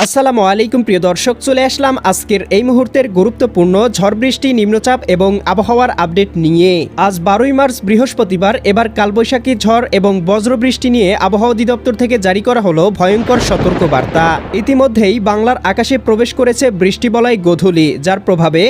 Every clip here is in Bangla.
আসসালামু আলাইকুম প্রিয় দর্শক, চলে আসলাম আজকের এই মুহূর্তের গুরুত্বপূর্ণ ঝড় বৃষ্টি, নিম্নচাপ এবং আবহাওয়ার আপডেট নিয়ে। আজ 12ই মার্চ বৃহস্পতিবার। এবার কালবৈশাখী ঝড় এবং বজ্রবৃষ্টি নিয়ে আবহাওয়া অধিদপ্তর থেকে জারি করা হলো ভয়ঙ্কর সতর্কবার্তা। ইতিমধ্যেই বাংলার আকাশে প্রবেশ করেছে বৃষ্টিবলয় গোধূলি, যার প্রভাবে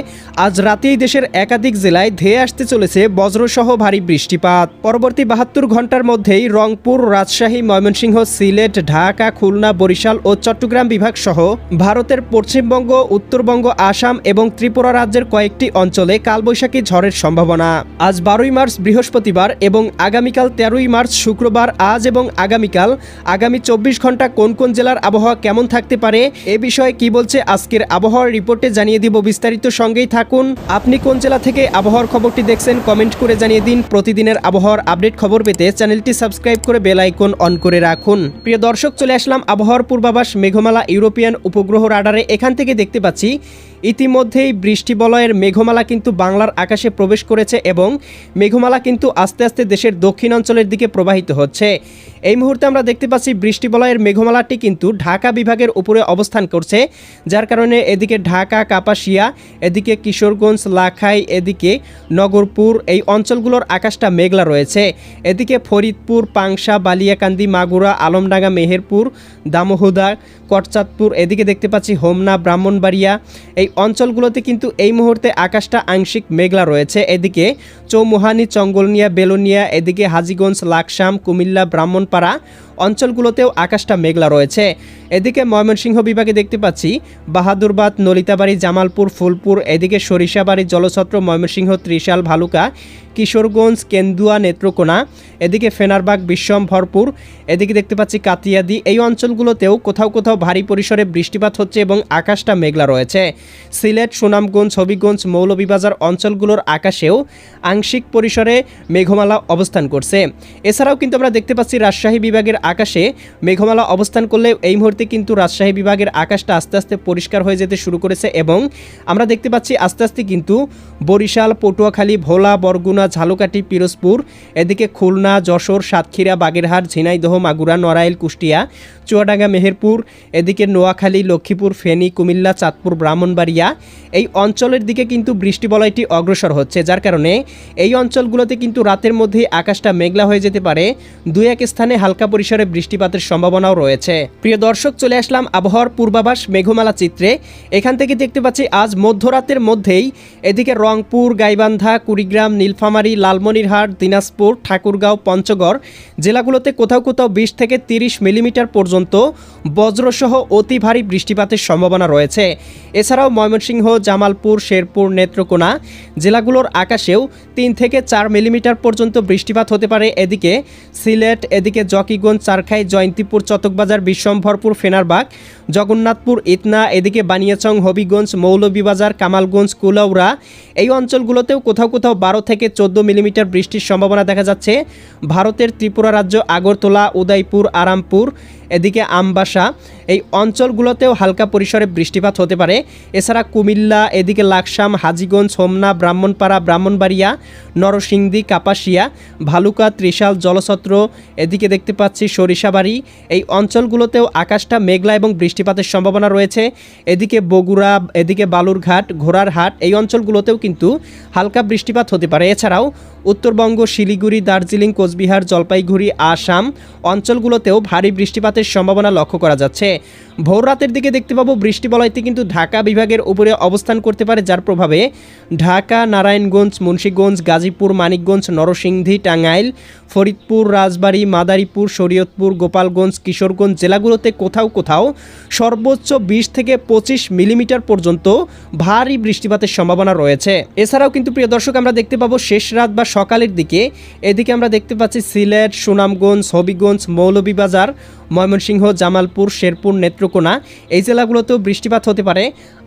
আজ রাতেই দেশের একাধিক জেলায় ধেয়ে আসতে চলেছে বজ্রসহ ভারী বৃষ্টিপাত। পরবর্তী 72 ঘন্টার মধ্যেই রংপুর, রাজশাহী, ময়মনসিংহ, সিলেট, ঢাকা, খুলনা, বরিশাল ও চট্টগ্রাম বিভাগ সহ ভারতের পশ্চিমবঙ্গ, উত্তরবঙ্গ, আসাম এবং ত্রিপুরা রাজ্যের কয়েকটি অঞ্চলে কালবৈশাখী ঝড়ের সম্ভাবনা। আজ 12ই মার্চ বৃহস্পতিবার এবং আগামীকাল 13ই মার্চ শুক্রবার। আজ এবং আগামীকাল আগামী 24 ঘন্টা কোন কোন জেলার আবহাওয়া কেমন থাকতে পারে এ বিষয়ে কি বলছে আজকের আবহাওয়ার রিপোর্টে জানিয়ে দিব বিস্তারিত। সঙ্গেই থাকুন। আপনি কোন জেলা থেকে আবহাওয়ার খবরটি দেখছেন কমেন্ট করে জানিয়ে দিন। প্রতিদিনের আবহাওয়ার আপডেট খবর পেতে চ্যানেলটি সাবস্ক্রাইব করে বেল আইকন অন করে রাখুন। প্রিয় দর্শক, চলে আসলাম আবহাওয়ার পূর্বাভাস মেঘমালা ইউরোপিয়ান উপগ্রহ রাডারে। এখান থেকে দেখতে পাচ্ছি ইতিমধ্যেই বৃষ্টিবলয়ের মেঘমালা কিন্তু বাংলার আকাশে প্রবেশ করেছে এবং মেঘমালা কিন্তু আস্তে আস্তে দেশের দক্ষিণাঞ্চলের দিকে প্রবাহিত হচ্ছে। এই মুহূর্তে আমরা দেখতে পাচ্ছি বৃষ্টিবলয়ের মেঘমালাটি কিন্তু ঢাকা বিভাগের উপরে অবস্থান করছে, যার কারণে এদিকে ঢাকা, কাপাসিয়া, এদিকে কিশোরগঞ্জ, লাখাই, এদিকে নগরপুর এই অঞ্চলগুলোর আকাশটা মেঘলা রয়েছে। এদিকে ফরিদপুর, পাংশা, বালিয়াকান্দি, মাগুরা, আলমডাঙ্গা, মেহেরপুর, দামোহদা, কটচাঁদপুর, এদিকে দেখতে পাচ্ছি হোমনা, ব্রাহ্মণবাড়িয়া এই অঞ্চলগুলোতে কিন্তু এই মুহূর্তে আকাশটা আংশিক মেঘলা রয়েছে। এদিকে চৌমুহানি, চঙ্গলনিয়া, বেলোনিয়া, এদিকে হাজীগঞ্জ, লাকসাম, কুমিল্লা, ব্রাহ্মণপাড়া অঞ্চলগুলোতেও আকাশটা মেঘলা রয়েছে। এদিকে ময়মনসিংহ বিভাগে দেখতে পাচ্ছি বাহাদুরবাদ, নলিতাবাড়ি, জামালপুর, ফুলপুর, এদিকে সরিষাবাড়ি, জলছত্র, ময়মনসিংহ, ত্রিশাল, ভালুকা, কিশোরগঞ্জ, কেন্দুয়া, নেত্রকোনা, এদিকে ফেনারবাগ, বিশ্বম্ভরপুর, এদিকে দেখতে পাচ্ছি কাতিয়াদি এই অঞ্চলগুলোতেও কোথাও কোথাও ভারী পরিসরে বৃষ্টিপাত হচ্ছে এবং আকাশটা মেঘলা রয়েছে। সিলেট, সুনামগঞ্জ, হবিগঞ্জ, মৌলভীবাজার অঞ্চলগুলোর আকাশেও আংশিক পরিসরে মেঘমালা অবস্থান করছে। এছাড়াও কিন্তু আমরা দেখতে পাচ্ছি রাজশাহী বিভাগের আকাশে মেঘমালা অবস্থান করলে এই মুহূর্তে কিন্তু রাজশাহী বিভাগের আকাশটা আস্তে আস্তে পরিষ্কার হয়ে যেতে শুরু করেছে এবং আমরা দেখতে পাচ্ছি আস্তে আস্তে কিন্তু বরিশাল, পটুয়াখালী, ভোলা, বরগুনা, ঝালকাঠি, পিরোজপুর, এদিকে খুলনা, যশোর, সাতক্ষীরা, বাগেরহাট, ঝিনাইদহ, মাগুরা, নড়াইল, কুষ্টিয়া, চুয়াডাঙ্গা, মেহেরপুর, এদিকে নোয়াখালী, লক্ষ্মীপুর, ফেনী, কুমিল্লা, চাঁদপুর, ব্রাহ্মণবাড়িয়া এই অঞ্চলের দিকে কিন্তু বৃষ্টিবলয়টি অগ্রসর হচ্ছে, যার কারণে এই অঞ্চলগুলোতে কিন্তু রাতের মধ্যেই আকাশটা মেঘলা হয়ে যেতে পারে। দুই এক স্থানে হালকা পরিসরে বৃষ্টিপাতের সম্ভাবনাও রয়েছে। প্রিয় দর্শক, চলে আসলাম আবহাওয়ার পূর্বাভাস মেঘমালা চিত্রে। এখান থেকে দেখতে পাচ্ছি আজ মধ্যরাতের মধ্যেই এদিকে রংপুর, গাইবান্ধা, কুড়িগ্রাম, নীলফামারী, লালমনিরহাট, দিনাজপুর, ঠাকুরগাঁও, পঞ্চগড় জেলাগুলোতে কোথাও কোথাও 20 থেকে 30 মিলিমিটার পর্যন্ত বজ্রসহ অতি ভারী বৃষ্টিপাতের সম্ভাবনা রয়েছে। এছাড়াও ময়মনসিংহ, জামালপুর, শেরপুর, নেত্রকোনা জেলাগুলোর আকাশেও 3 থেকে 4 মিলিমিটার পর্যন্ত বৃষ্টিপাত হতে পারে। এদিকে সিলেট, এদিকে জকিগঞ্জ, চারখাই, জয়ন্তীপুর, চতকবাজার, বিশ্বম্ভরপুর, ফেনারবাগ, জগন্নাথপুর, ইতনা, এদিকে বানিয়াচং, হবিগঞ্জ, মৌলভীবাজার, কামালগঞ্জ, কুলাউড়া এই অঞ্চলগুলোতেও কোথাও কোথাও 12 থেকে 14 মিলিমিটার বৃষ্টির সম্ভাবনা দেখা যাচ্ছে। ভারতের ত্রিপুরা রাজ্য আগরতলা, উদয়পুর, আরামপুর, এদিকে আমবাসা এই অঞ্চলগুলোতেও হালকা পরিসরে বৃষ্টিপাত হতে পারে। এছাড়া কুমিল্লা, এদিকে লাকসাম, হাজীগঞ্জ, হোমনা, ব্রাহ্মণপাড়া, ব্রাহ্মণবাড়িয়া, নরসিংদী, কাপাসিয়া, ভালুকা, ত্রিশাল, জলছত্র, এদিকে দেখতে পাচ্ছি সরিষাবাড়ি এই অঞ্চলগুলোতেও আকাশটা মেঘলা এবং বৃষ্টিপাতের সম্ভাবনা রয়েছে। এদিকে বগুড়া, এদিকে বালুরঘাট, ঘোড়ারহাট এই অঞ্চলগুলোতেও কিন্তু হালকা বৃষ্টিপাত হতে পারে। এছাড়াও উত্তরবঙ্গ, শিলিগুড়ি, দার্জিলিং, কোচবিহার, জলপাইগুড়ি, আসাম অঞ্চলগুলোতেও ভারী বৃষ্টিপাতের সম্ভাবনা লক্ষ্য করা যাচ্ছে। ভোর রাতের দিকে দেখতে পাবো বৃষ্টিবলয়টি কিন্তু ঢাকা বিভাগের উপরে অবস্থান করতে পারে, যার প্রভাবে ঢাকা, নারায়ণগঞ্জ, মুন্সিগঞ্জ, গাজীপুর, মানিকগঞ্জ, নরসিংদী, টাঙ্গাইল, ফরিদপুর, রাজবাড়ী, মাদারীপুর, শরীয়তপুর, গোপালগঞ্জ, কিশোরগঞ্জ জেলাগুলোতে কোথাও কোথাও সর্বোচ্চ 20 থেকে 25 মিলিমিটার পর্যন্ত ভারী বৃষ্টিপাতের সম্ভাবনা রয়েছে। এছাড়াও কিন্তু প্রিয় দর্শক আমরা দেখতে পাবো শেষ রাত বা সকালের দিকে এদিকে আমরা দেখতে পাচ্ছি সিলেট, সুনামগঞ্জ, হবিগঞ্জ, মৌলভীবাজার, ময়মনসিংহ, জামালপুর, শেরপুর, নেত্রকোনা এই জেলাগুলোতেও বৃষ্টিপাত হতে পারে।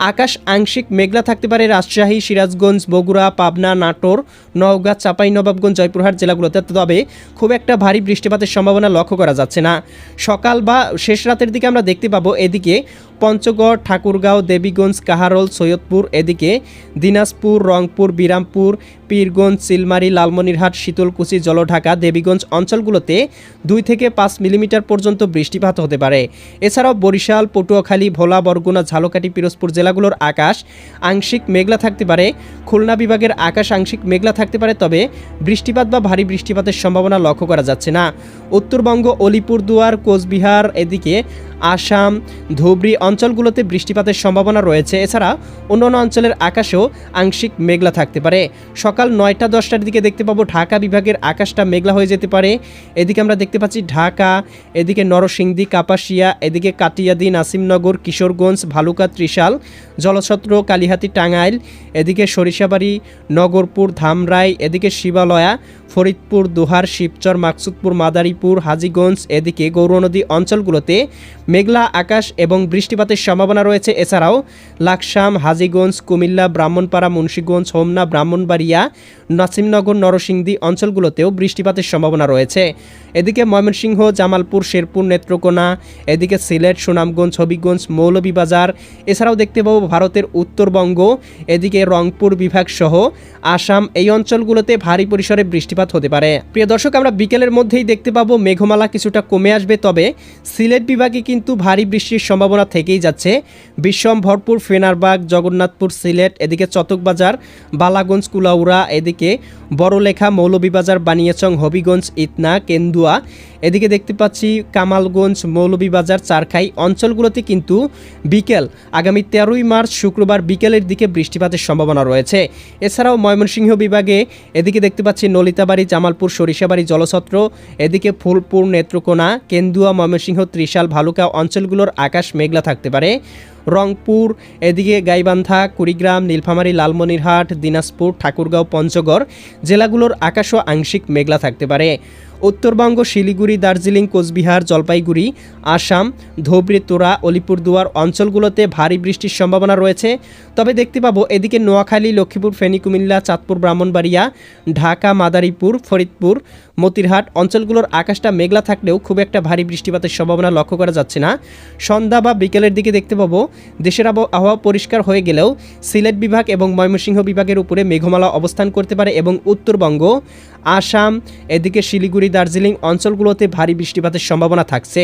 আকাশ আংশিক মেঘলা থাকতে পারে রাজশাহী, সিরাজগঞ্জ, বগুড়া, পাবনা, নাটোর, নওগাঁ, চাঁপাইনবাবগঞ্জ, জয়পুরহাট জেলাগুলোতে, তবে খুব একটা ভারী বৃষ্টিপাতের সম্ভাবনা লক্ষ্য করা যাচ্ছে না। সকাল বা শেষ রাতের দিকে আমরা দেখতে পাবো এদিকে পঞ্চগড়, ঠাকুরগাঁও, দেবীগঞ্জ, কাহারোল, সৈয়দপুর, এদিকে দিনাজপুর, রংপুর, বিরামপুর, পীরগঞ্জ, চিলমারি, লালমনিরহাট, শীতলকুচি, জলঢাকা, দেবীগঞ্জ অঞ্চলগুলোতে 2 থেকে 5 মিলিমিটার পর্যন্ত বৃষ্টিপাত হতে পারে। এছাড়াও বরিশাল, পটুয়াখালী, ভোলা, বরগুনা, ঝালকাঠি, পিরোজপুর জেলাগুলোর আকাশ আংশিক মেঘলা থাকতে পারে। খুলনা বিভাগের আকাশ আংশিক মেঘলা থাকতে পারে, তবে বৃষ্টিপাত বা ভারী বৃষ্টিপাতের সম্ভাবনা লক্ষ্য করা যাচ্ছে না। উত্তরবঙ্গ, আলিপুরদুয়ার, কোচবিহার, এদিকে আসাম, ধুবড়ি অঞ্চলগুলোতে বৃষ্টিপাতের সম্ভাবনা রয়েছে। এছাড়া অন্যান্য অঞ্চলের আকাশেও আংশিক মেঘলা থাকতে পারে। সকাল 9টা-10টার দিকে দেখতে পাবো ঢাকা বিভাগের আকাশটা মেঘলা হয়ে যেতে পারে। এদিকে আমরা দেখতে পাচ্ছি ঢাকা, এদিকে নরসিংদী, কাপাসিয়া, এদিকে কাটিয়াদি, নাসিমনগর, কিশোরগঞ্জ, ভালুকা, ত্রিশাল, জলছত্র, কালিহাতী, টাঙ্গাইল, এদিকে সরিষাবাড়ি, নগরপুর, ধামরাই, এদিকে শিবালয়া, ফরিদপুর, দোহার, শিবচর, মাকসুদপুর, মাদারীপুর, হাজীগঞ্জ, এদিকে গৌরনদী অঞ্চলগুলোতে মেঘলা আকাশ এবং বৃষ্টিপাতের সম্ভাবনা রয়েছে। এছাড়াও লাকসাম, হাজীগঞ্জ, কুমিল্লা, ব্রাহ্মণপাড়া, মুন্সিগঞ্জ, হোমনা, ব্রাহ্মণবাড়িয়া, নাসিমনগর, নরসিংদী অঞ্চলগুলোতেও বৃষ্টিপাতের সম্ভাবনা রয়েছে। এদিকে ময়মনসিংহ, জামালপুর, শেরপুর, নেত্রকোনা, এদিকে সিলেট, সুনামগঞ্জ, হবিগঞ্জ, মৌলভীবাজার, এছাড়াও দেখতে পাবো ভারতের উত্তরবঙ্গ, এদিকে রংপুর বিভাগ সহ আসাম, এই অঞ্চলগুলোতে ভারী পরিসরে বৃষ্টিপাত হতে পারে। প্রিয় দর্শক, আমরা বিকেলের মধ্যেই দেখতে পাবো মেঘমালা কিছুটা কমে আসবে, তবে সিলেট বিভাগে কিন্তু ভারী বৃষ্টির সম্ভাবনা থেকেই যাচ্ছে। বিশ্বম, ভরপুর, ফেনারবাগ, জগন্নাথপুর, সিলেট, এদিকে চতকবাজার, বালাগঞ্জ, কুলাউড়া, এদিকে বড়লেখা, মৌলভীবাজার, বানিয়াচং, হবিগঞ্জ, ইতনা, কেন্দুয়া, এদিকে দেখতে পাচ্ছি কামালগঞ্জ, মৌলভীবাজার, চারখাই অঞ্চলগুলোতে কিন্তু বিকেল আগামী 13ই মার্চ শুক্রবার বিকেলের দিকে বৃষ্টিপাতের সম্ভাবনা রয়েছে। এছাড়াও ময়মনসিংহ বিভাগে এদিকে দেখতে পাচ্ছি নলিতাবাড়ি, জামালপুর, সরিষাবাড়ি, জলছত্র, এদিকে ফুলপুর, নেত্রকোনা, কেন্দুয়া, ময়মনসিংহ, ত্রিশাল, ভালুকা অঞ্চলগুলোর আকাশ মেঘলা থাকতে পারে। রংপুর, এদিকে গাইবান্ধা, কুড়িগ্রাম, নীলফামারী, লালমনিরহাট, দিনাজপুর, ঠাকুরগাঁও, পঞ্চগড় জেলাগুলোর আকাশও আংশিক মেঘলা থাকতে পারে। উত্তরবঙ্গ, শিলিগুড়ি, দার্জিলিং, কোচবিহার, জলপাইগুড়ি, আসাম, ধুবড়ী, তোরা, আলিপুরদুয়ার অঞ্চলগুলোতে ভারী বৃষ্টির সম্ভাবনা রয়েছে। তবে দেখতে পাবো এদিকে নোয়াখালী, লক্ষ্মীপুর, ফেনী, কুমিল্লা, চাঁদপুর, ব্রাহ্মণবাড়িয়া, ঢাকা, মাদারীপুর, ফরিদপুর, মতিরহাট অঞ্চলগুলোর আকাশটা মেঘলা থাকলেও খুব একটা ভারী বৃষ্টিপাতের সম্ভাবনা লক্ষ্য করা যাচ্ছে না। সন্ধ্যা বা বিকেলের দিকে দেখতে পাবো দেশের আবহাওয়া পরিষ্কার হয়ে গেলেও সিলেট বিভাগ এবং ময়মনসিংহ বিভাগের উপরে মেঘমালা অবস্থান করতে পারে এবং উত্তরবঙ্গ, আসাম, এদিকে শিলিগুড়ি, দার্জিলিং অঞ্চলগুলোতে ভারী বৃষ্টিপাতের সম্ভাবনা থাকছে।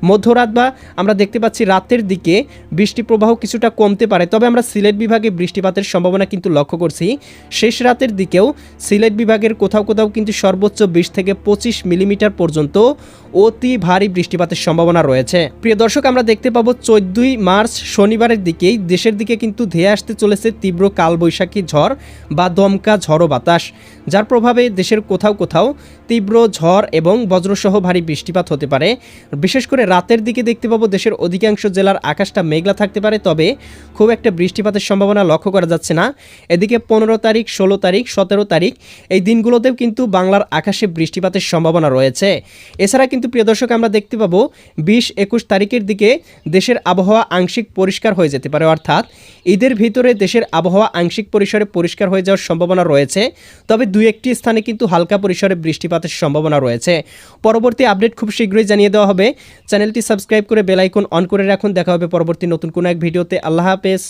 মধ্যরাত বা আমরা দেখতে পাচ্ছি রাতের দিকে বৃষ্টি প্রবাহ কিছুটা কমতে পারে, তবে আমরা সিলেট বিভাগে বৃষ্টিপাতের সম্ভাবনা কিন্তু লক্ষ্য করছি। শেষ রাতের দিকেও সিলেট বিভাগের কোথাও কোথাও কিন্তু সর্বোচ্চ 20 থেকে 25 মিলিমিটার পর্যন্ত অতি ভারী বৃষ্টিপাতের সম্ভাবনা রয়েছে। প্রিয় দর্শক, আমরা দেখতে পাবো 14ই মার্চ শনিবারের দিকেই দেশের দিকে কিন্তু ধেয়ে আসতে চলেছে তীব্র কালবৈশাখী ঝড় বা দমকা ঝড়ো বাতাস, যার প্রভাবে দেশের কোথাও কোথাও তীব্র ঝড় এবং বজ্রসহ ভারী বৃষ্টিপাত হতে পারে। বিশেষ করে রাতের দিকে দেখতে পাবো দেশের অধিকাংশ জেলার আকাশটা মেঘলা থাকতে পারে, তবে খুব একটা বৃষ্টিপাতের সম্ভাবনা লক্ষ্য করা যাচ্ছে না। এদিকে 15 তারিখ, 16 তারিখ, 17 তারিখ এই দিনগুলোতেও কিন্তু বাংলার আকাশে বৃষ্টিপাতের সম্ভাবনা রয়েছে। এছাড়া কিন্তু প্রিয় দর্শক, আমরা দেখতে পাবো 20-21 তারিখের দিকে দেশের আবহাওয়া আংশিক পরিষ্কার হয়ে যেতে পারে, অর্থাৎ ঈদের ভিতরে দেশের আবহাওয়া আংশিক পরিসরে পরিষ্কার হয়ে যাওয়ার সম্ভাবনা রয়েছে। তবে 2-1টি স্থানে কিন্তু হালকা পরিসরে বৃষ্টিপাতের সম্ভাবনা রয়েছে। পরবর্তী আপডেট খুব শীঘ্রই জানিয়ে দেওয়া হবে। চ্যানেলটি সাবস্ক্রাইব করে বেল আইকন অন করে রাখুন। দেখা হবে পরবর্তী নতুন কোনো এক ভিডিওতে। আল্লাহ হাফেজ।